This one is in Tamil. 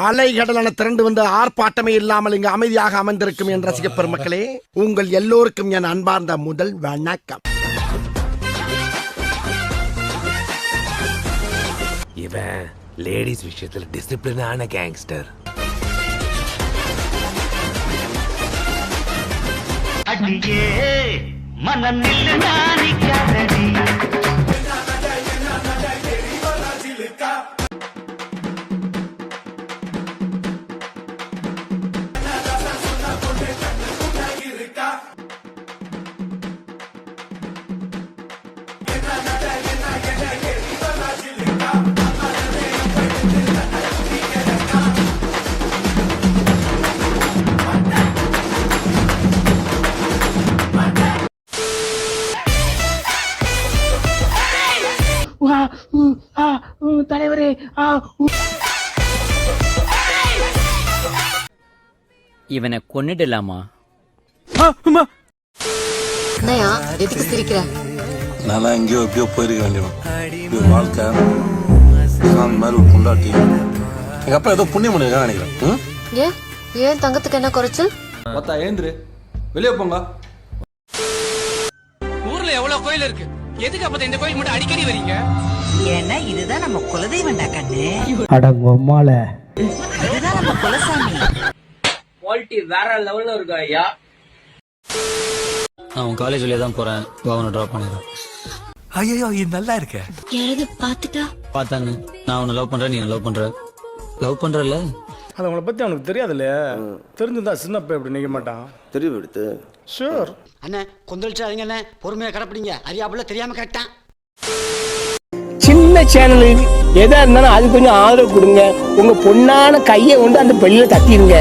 அலைகடலான திரண்டு வந்து ஆர்ப்பாட்டமே இல்லாமல் இங்கு அமைதியாக அமர்ந்திருக்கும் என் ரசிக பெருமக்களே, உங்கள் எல்லோருக்கும் என் அன்பார்ந்த முதல் வணக்கம். இவன் லேடிஸ் விஷயத்துல டிசிப்ளினான கேங்ஸ்டர். அடியே மனம் நில்லு நானிக்காதடி. தலைவரே, இவனை கொன்னிடலாமா? என்னையா எதுக்கு சிரிக்கிற? நான் எங்கேயோ எப்படியோ போயிருக்க வேண்டியவன். வாழ்க்கை அந்த மாதிரி ஒரு பொண்டாட்டி. எங்க அப்பா ஏதோ புண்ணியம் பண்ணிருக்கான்னு நினைக்கிறேன். ஏன் தங்கத்துக்கு என்ன குறைச்சல்? ஏந்திரு, வெளியே போங்க. ஊர்ல எவ்வளவு கோயில் இருக்கு, எதுக்கு அப்ப இந்த கோயில் மட்டும் அடிக்கடி வரீங்க? ஏன்னா இதுதான் நம்ம குலதெய்வம்டா கண்ணு. அடங்கொம்மால இதுதான் நம்ம குலசாமி. குவாலிட்டி வேற லெவல்ல இருக்கு ஐயா. அவன் காலேஜ்ல தான் போறேன், அவனை டிராப் பண்ணிடுறேன். ஐயோ இது நல்லா இருக்க. யாராவது பாத்துட்டா? பார்த்தாங்க, நான் உன்னை லவ் பண்றேன், நீ லவ் பண்ற. லவ் பண்றல அது அவனை பத்தி அவனுக்கு தெரியாது இல்லையா? தெரிஞ்சிருந்தா சின்ன பையன் இப்படி நிக்க மாட்டான். தெரியும் எடுத்து. ஷூர் அண்ணே, கொந்தளிச்சாதீங்க அண்ணே, பொறுமையா கடப்பிடிங்க. அறியாப்புல தெரியாம கரெக்டா. சின்ன சேனலுக்கு எதா இருந்தாலும் அது கொஞ்சம் ஆதரவு கொடுங்க. உங்க பொண்ணான கையை கொண்டு அந்த பெல்லில தட்டிடுங்க.